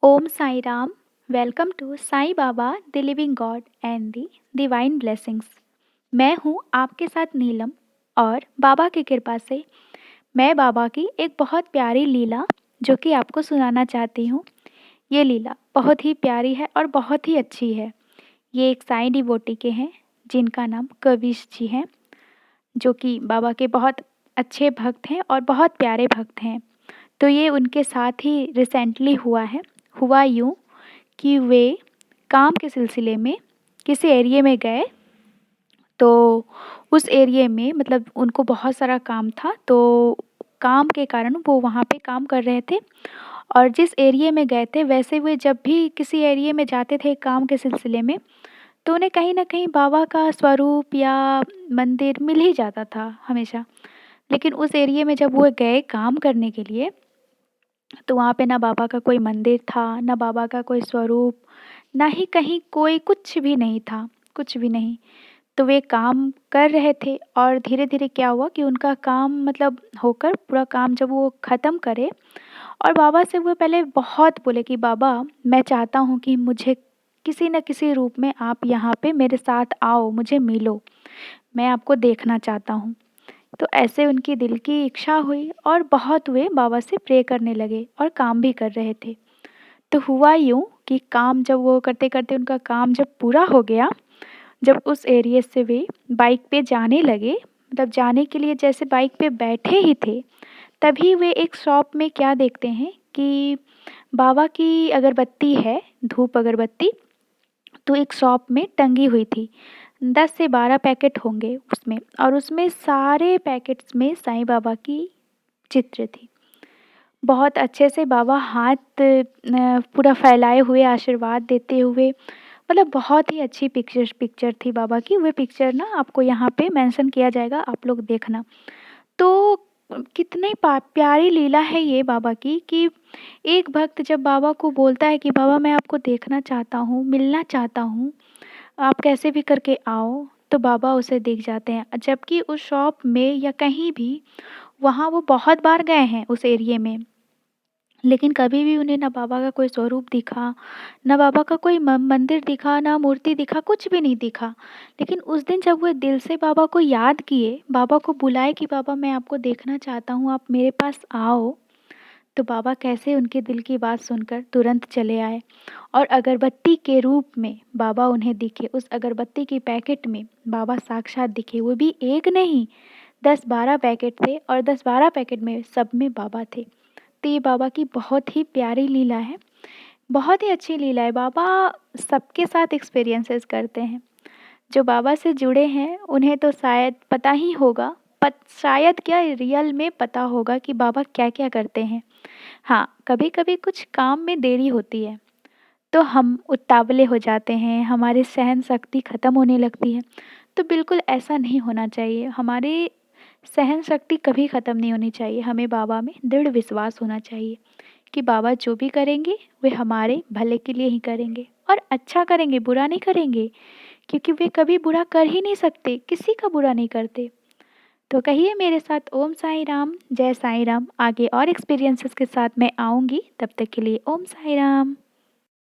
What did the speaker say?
Om Sai Ram. Welcome to Sai Baba, the Living God and the Divine Blessings. मैं हूँ आपके साथ नीलम और बाबा की कृपा से मैं बाबा की एक बहुत प्यारी लीला जो कि आपको सुनाना चाहती हूँ। ये लीला बहुत ही प्यारी है और बहुत ही अच्छी है। ये एक साईं डिवोटी के हैं जिनका नाम कविश जी हैं, जो कि बाबा के बहुत अच्छे भक्त हैं और बहुत प्यारे भक्त हैं। तो ये उनके साथ ही रिसेंटली हुआ है। हुआ यूँ कि वे काम के सिलसिले में किसी एरिया में गए, तो उस एरिया में मतलब उनको बहुत सारा काम था, तो काम के कारण वो वहाँ पे काम कर रहे थे। और जिस एरिया में गए थे वैसे वे जब भी किसी एरिया में जाते थे काम के सिलसिले में, तो उन्हें कहीं न कहीं बाबा का स्वरूप या मंदिर मिल ही जाता था हमेशा। लेकिन उस एरिया में जब वो गए काम करने के लिए, तो वहाँ पे ना बाबा का कोई मंदिर था, ना बाबा का कोई स्वरूप, ना ही कहीं कोई कुछ भी नहीं था, कुछ भी नहीं। तो वे काम कर रहे थे और धीरे-धीरे क्या हुआ कि उनका काम मतलब होकर पूरा काम जब वो ख़त्म करे और बाबा से वो पहले बहुत बोले कि बाबा मैं चाहता हूँ कि मुझे किसी न किसी रूप में आप यहाँ पे मेरे साथ आओ, मुझे मिलो, मैं आपको देखना चाहता हूँ। तो ऐसे उनकी दिल की इच्छा हुई और बहुत वे बाबा से प्रे करने लगे और काम भी कर रहे थे। तो हुआ यूँ कि काम जब वो करते-करते उनका काम जब पूरा हो गया, जब उस एरिया से वे बाइक पे जाने लगे, मतलब जाने के लिए जैसे बाइक पे बैठे ही थे, तभी वे एक शॉप में क्या देखते हैं कि बाबा की अगरबत्ती है, धूप अगरबत्ती, तो एक शॉप में टंगी हुई थी। 10 से 12 पैकेट होंगे उसमें और उसमें सारे पैकेट्स में साईं बाबा की चित्र थी। बहुत अच्छे से बाबा हाथ पूरा फैलाए हुए आशीर्वाद देते हुए, मतलब बहुत ही अच्छी पिक्चर थी बाबा की। वो पिक्चर ना आपको यहाँ पे मेंशन किया जाएगा, आप लोग देखना। तो कितनी प्यारी लीला है ये बाबा की कि एक भक्त जब बाबा को बोलता है कि बाबा मैं आपको देखना चाहता हूँ, मिलना चाहता हूँ, आप कैसे भी करके आओ, तो बाबा उसे दिख जाते हैं। जबकि उस शॉप में या कहीं भी वहाँ वो बहुत बार गए हैं उस एरिये में, लेकिन कभी भी उन्हें ना बाबा का कोई स्वरूप दिखा, ना बाबा का कोई मंदिर दिखा, ना मूर्ति दिखा, कुछ भी नहीं दिखा। लेकिन उस दिन जब वो दिल से बाबा को याद किए, बाबा को बुलाए कि बाबा मैं आपको देखना चाहता हूँ, आप मेरे पास आओ, तो बाबा कैसे उनके दिल की बात सुनकर तुरंत चले आए और अगरबत्ती के रूप में बाबा उन्हें दिखे। उस अगरबत्ती के पैकेट में बाबा साक्षात दिखे, वो भी एक नहीं, 10-12 पैकेट थे और 10-12 पैकेट में सब में बाबा थे। तो ये बाबा की बहुत ही प्यारी लीला है, बहुत ही अच्छी लीला है। बाबा सबके साथ एक्सपीरियंसेस करते हैं। जो बाबा से जुड़े हैं उन्हें तो शायद पता ही होगा, शायद क्या रियल में पता होगा कि बाबा क्या-क्या करते हैं। हाँ, कभी-कभी कुछ काम में देरी होती है, तो हम उतावले हो जाते हैं, हमारी सहन शक्ति ख़त्म होने लगती है। तो बिल्कुल ऐसा नहीं होना चाहिए, हमारी सहन शक्ति कभी ख़त्म नहीं होनी चाहिए। हमें बाबा में दृढ़ विश्वास होना चाहिए कि बाबा जो भी करेंगे, वे हमारे भले के लिए ही करेंगे और अच्छा करेंगे, बुरा नहीं करेंगे, क्योंकि वे कभी बुरा कर ही नहीं सकते, किसी का बुरा नहीं करते। तो कहिए मेरे साथ ओम साईं राम, जय साईं राम। आगे और एक्सपीरियंसेस के साथ मैं आऊँगी, तब तक के लिए ओम साईं राम।